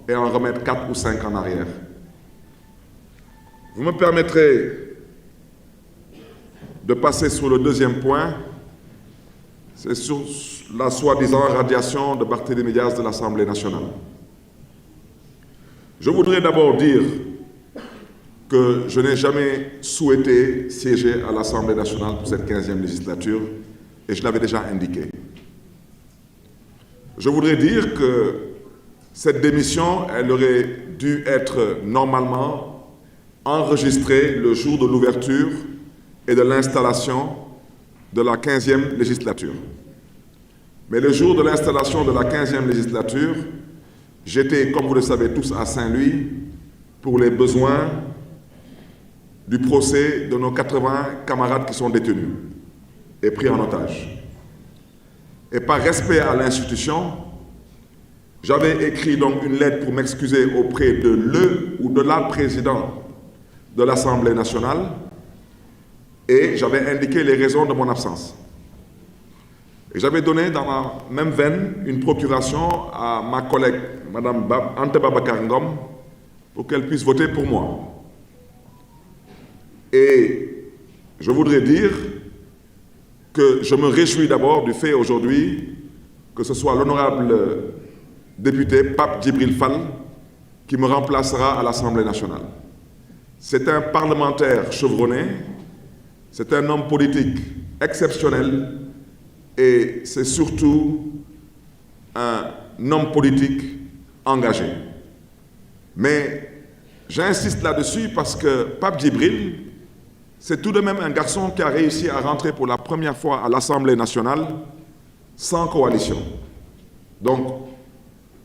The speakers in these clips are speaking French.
et en remettre 4 ou 5 en arrière. Vous me permettrez de passer sur le deuxième point, c'est sur la soi-disant radiation de Barthélémy Dias de l'Assemblée nationale. Je voudrais d'abord dire que je n'ai jamais souhaité siéger à l'Assemblée nationale pour cette 15e législature, et je l'avais déjà indiqué. Je voudrais dire que cette démission, elle aurait dû être normalement enregistrée le jour de l'ouverture et de l'installation de la 15e législature. Mais le jour de l'installation de la 15e législature, j'étais, comme vous le savez tous, à Saint-Louis pour les besoins du procès de nos 80 camarades qui sont détenus et pris en otage. Et par respect à l'institution, j'avais écrit donc une lettre pour m'excuser auprès de le ou de la présidente de l'Assemblée nationale et j'avais indiqué les raisons de mon absence. Et j'avais donné dans la même veine une procuration à ma collègue, Mme Anta Babacar Ngom, pour qu'elle puisse voter pour moi. Et je voudrais dire que je me réjouis d'abord du fait aujourd'hui que ce soit l'honorable député Pape Djibril Fall qui me remplacera à l'Assemblée nationale. C'est un parlementaire chevronné, c'est un homme politique exceptionnel et c'est surtout un homme politique engagé. Mais j'insiste là-dessus parce que Pape Djibril, c'est tout de même un garçon qui a réussi à rentrer pour la première fois à l'Assemblée nationale sans coalition. Donc,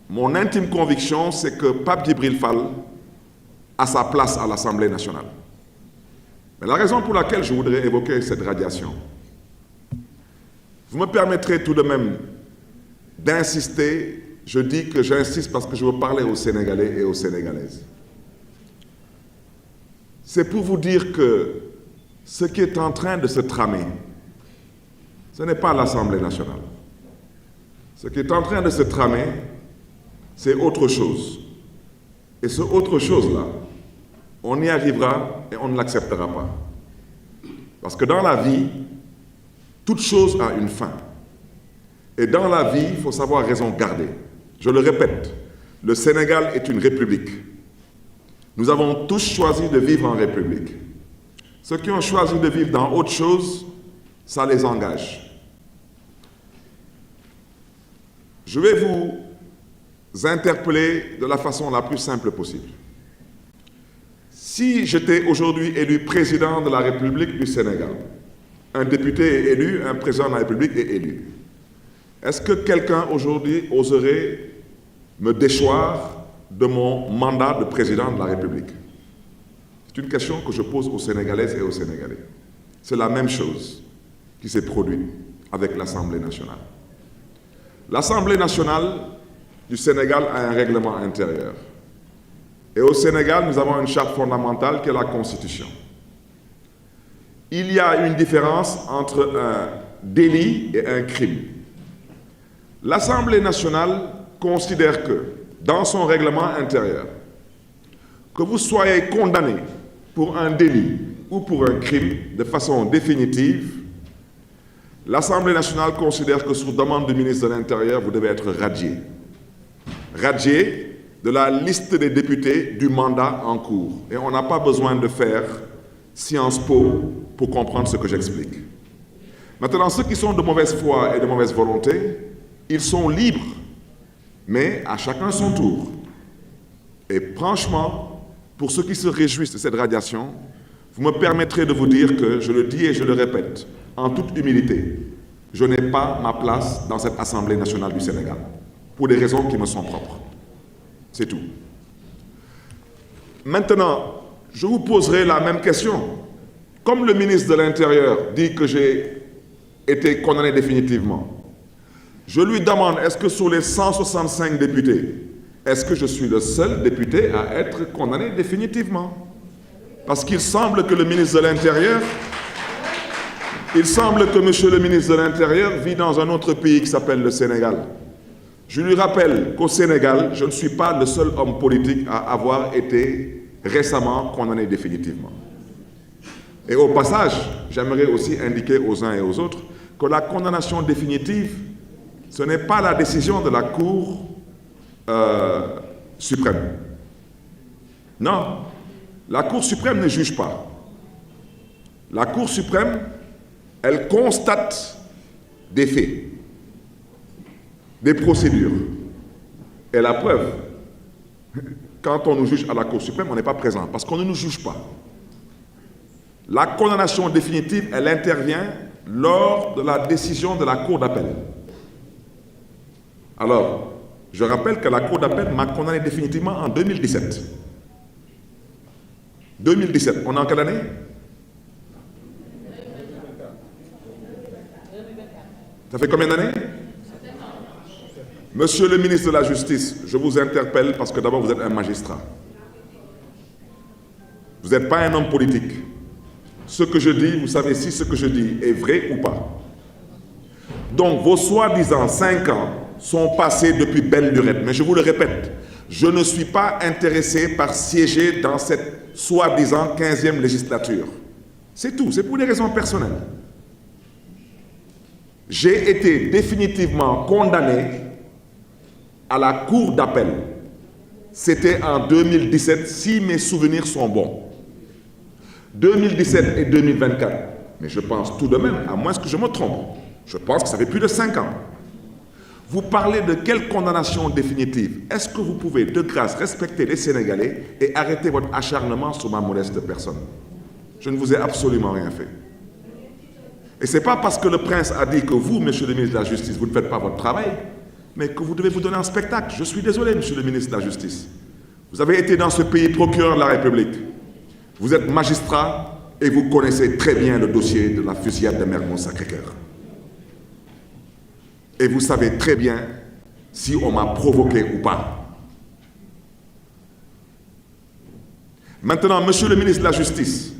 mon intime conviction, c'est que Pape Djibril Fall a sa place à l'Assemblée nationale. Mais la raison pour laquelle je voudrais évoquer cette radiation, vous me permettrez tout de même d'insister, je dis que j'insiste parce que je veux parler aux Sénégalais et aux Sénégalaises. C'est pour vous dire que ce qui est en train de se tramer, ce n'est pas l'Assemblée nationale. Ce qui est en train de se tramer, c'est autre chose. Et ce autre chose-là, on y arrivera et on ne l'acceptera pas. Parce que dans la vie, toute chose a une fin. Et dans la vie, il faut savoir raison garder. Je le répète, le Sénégal est une république. Nous avons tous choisi de vivre en république. Ceux qui ont choisi de vivre dans autre chose, ça les engage. Je vais vous interpeller de la façon la plus simple possible. Si j'étais aujourd'hui élu président de la République du Sénégal, un député est élu, un président de la République est élu, est-ce que quelqu'un aujourd'hui oserait me déchoir de mon mandat de président de la République? C'est une question que je pose aux Sénégalaises et aux Sénégalais. C'est la même chose qui s'est produite avec l'Assemblée nationale. L'Assemblée nationale du Sénégal a un règlement intérieur. Et au Sénégal, nous avons une charte fondamentale qui est la Constitution. Il y a une différence entre un délit et un crime. L'Assemblée nationale considère que, dans son règlement intérieur, que vous soyez condamné pour un délit ou pour un crime de façon définitive, l'Assemblée nationale considère que, sur demande du ministre de l'Intérieur, vous devez être radié. Radié de la liste des députés du mandat en cours. Et on n'a pas besoin de faire Sciences Po pour comprendre ce que j'explique. Maintenant, ceux qui sont de mauvaise foi et de mauvaise volonté, ils sont libres, mais à chacun son tour. Et franchement, pour ceux qui se réjouissent de cette radiation, vous me permettrez de vous dire que, je le dis et je le répète, en toute humilité, je n'ai pas ma place dans cette Assemblée nationale du Sénégal, pour des raisons qui me sont propres. C'est tout. Maintenant, je vous poserai la même question. Comme le ministre de l'Intérieur dit que j'ai été condamné définitivement, je lui demande, est-ce que sur les 165 députés, est-ce que je suis le seul député à être condamné définitivement? Parce qu'il semble que le ministre de l'Intérieur, il semble que monsieur le ministre de l'Intérieur vit dans un autre pays qui s'appelle le Sénégal. Je lui rappelle qu'au Sénégal, je ne suis pas le seul homme politique à avoir été récemment condamné définitivement. Et au passage, j'aimerais aussi indiquer aux uns et aux autres que la condamnation définitive, ce n'est pas la décision de la Cour suprême. Non, la Cour suprême ne juge pas. La Cour suprême, elle constate des faits, des procédures. Et la preuve, quand on nous juge à la Cour suprême, on n'est pas présent, parce qu'on ne nous juge pas. La condamnation définitive, elle intervient lors de la décision de la Cour d'appel. Alors, je rappelle que la Cour d'appel m'a condamné définitivement en 2017. 2017, on est en quelle année? Ça fait combien d'années? Monsieur le ministre de la Justice, je vous interpelle parce que d'abord vous êtes un magistrat. Vous n'êtes pas un homme politique. Ce que je dis, vous savez si ce que je dis est vrai ou pas. Donc vos soi-disant 5 ans sont passés depuis belle lurette. Mais je vous le répète, je ne suis pas intéressé par siéger dans cette soi-disant 15e législature. C'est tout, c'est pour des raisons personnelles. J'ai été définitivement condamné à la Cour d'appel. C'était en 2017, si mes souvenirs sont bons. 2017 et 2024. Mais je pense tout de même, à moins que je me trompe, je pense que ça fait plus de 5 ans. Vous parlez de quelle condamnation définitive? Est-ce que vous pouvez, de grâce, respecter les Sénégalais et arrêter votre acharnement sur ma modeste personne? Je ne vous ai absolument rien fait. Et ce n'est pas parce que le prince a dit que vous, monsieur le ministre de la Justice, vous ne faites pas votre travail, mais que vous devez vous donner un spectacle. Je suis désolé, monsieur le ministre de la Justice. Vous avez été dans ce pays procureur de la République. Vous êtes magistrat et vous connaissez très bien le dossier de la fusillade de Mermoz-Sacré-Cœur. Et vous savez très bien si on m'a provoqué ou pas. Maintenant, monsieur le ministre de la Justice,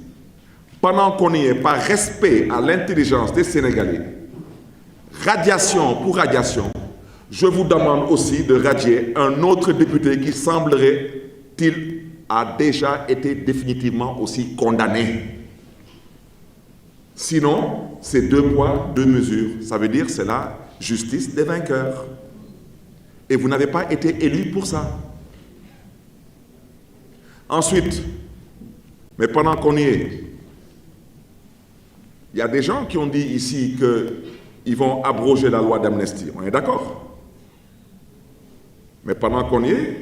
pendant qu'on y est, par respect à l'intelligence des Sénégalais, radiation pour radiation, je vous demande aussi de radier un autre député qui semblerait-il a déjà été définitivement aussi condamné. Sinon, c'est 2 poids, 2 mesures. Ça veut dire c'est la justice des vainqueurs. Et vous n'avez pas été élu pour ça. Ensuite, mais pendant qu'on y est, il y a des gens qui ont dit ici qu'ils vont abroger la loi d'amnistie. On est d'accord? Mais pendant qu'on y est,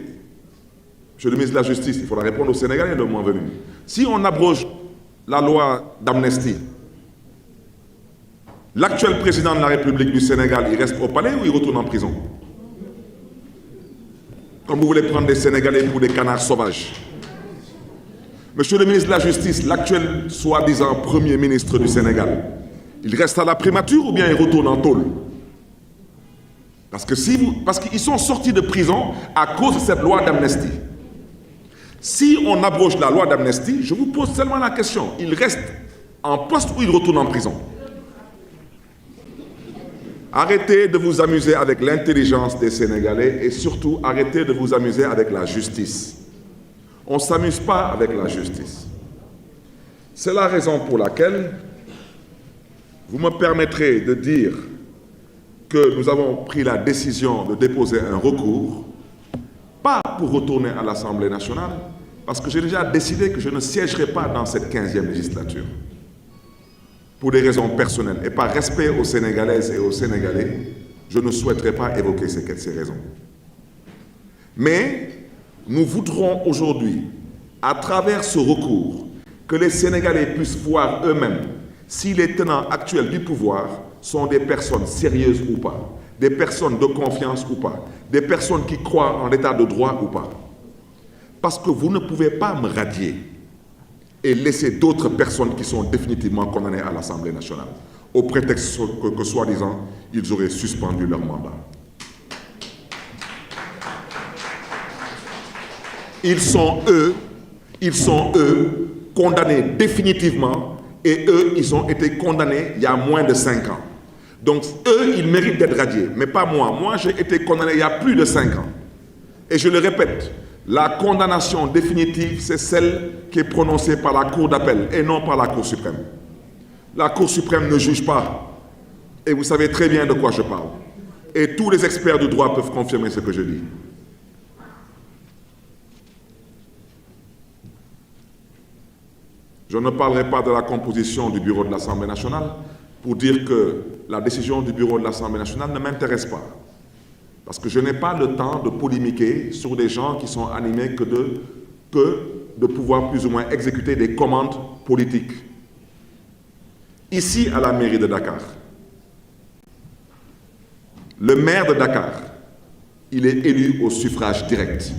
monsieur le ministre de la Justice, il faudra répondre aux Sénégalais le moment venu. Si on abroge la loi d'amnistie, l'actuel président de la République du Sénégal, il reste au palais ou il retourne en prison? Comme vous voulez prendre des Sénégalais pour des canards sauvages. Monsieur le ministre de la Justice, l'actuel soi-disant Premier ministre du Sénégal, il reste à la primature ou bien il retourne en tôle? Parce qu'ils sont sortis de prison à cause de cette loi d'amnistie. Si on abroge la loi d'amnistie, je vous pose seulement la question, il reste en poste ou il retourne en prison? Arrêtez de vous amuser avec l'intelligence des Sénégalais et surtout arrêtez de vous amuser avec la justice. On ne s'amuse pas avec la justice. C'est la raison pour laquelle vous me permettrez de dire que nous avons pris la décision de déposer un recours, pas pour retourner à l'Assemblée nationale, parce que j'ai déjà décidé que je ne siégerai pas dans cette 15e législature, pour des raisons personnelles. Et par respect aux Sénégalaises et aux Sénégalais, je ne souhaiterais pas évoquer ces raisons. Mais nous voudrons aujourd'hui, à travers ce recours, que les Sénégalais puissent voir eux-mêmes si les tenants actuels du pouvoir sont des personnes sérieuses ou pas, des personnes de confiance ou pas, des personnes qui croient en l'état de droit ou pas. Parce que vous ne pouvez pas me radier et laisser d'autres personnes qui sont définitivement condamnées à l'Assemblée nationale, au prétexte que soi-disant, ils auraient suspendu leur mandat. Ils sont eux, condamnés définitivement, et eux, ils ont été condamnés il y a moins de 5 ans. Donc eux, ils méritent d'être radiés, mais pas moi. Moi, j'ai été condamné il y a plus de 5 ans. Et je le répète, la condamnation définitive, c'est celle qui est prononcée par la Cour d'appel et non par la Cour suprême. La Cour suprême ne juge pas. Et vous savez très bien de quoi je parle. Et tous les experts du droit peuvent confirmer ce que je dis. Je ne parlerai pas de la composition du bureau de l'Assemblée nationale pour dire que la décision du bureau de l'Assemblée nationale ne m'intéresse pas. Parce que je n'ai pas le temps de polémiquer sur des gens qui sont animés que de pouvoir plus ou moins exécuter des commandes politiques. Ici, à la mairie de Dakar, le maire de Dakar, il est élu au suffrage direct.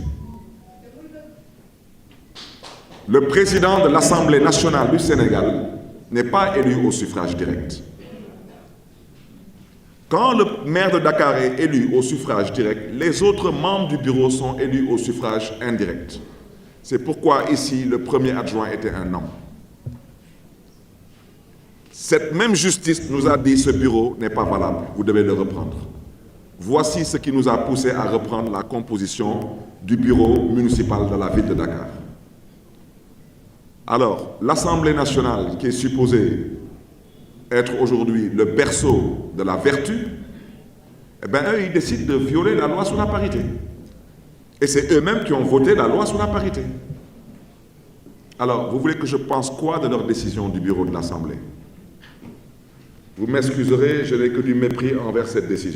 Le président de l'Assemblée nationale du Sénégal n'est pas élu au suffrage direct. Quand le maire de Dakar est élu au suffrage direct, les autres membres du bureau sont élus au suffrage indirect. C'est pourquoi ici, le premier adjoint était un homme. Cette même justice nous a dit que ce bureau n'est pas valable, vous devez le reprendre. Voici ce qui nous a poussé à reprendre la composition du bureau municipal de la ville de Dakar. Alors, l'Assemblée nationale, qui est supposée être aujourd'hui le berceau de la vertu, eh bien, eux, ils décident de violer la loi sur la parité. Et c'est eux-mêmes qui ont voté la loi sur la parité. Alors, vous voulez que je pense quoi de leur décision du bureau de l'Assemblée? Vous m'excuserez, je n'ai que du mépris envers cette décision.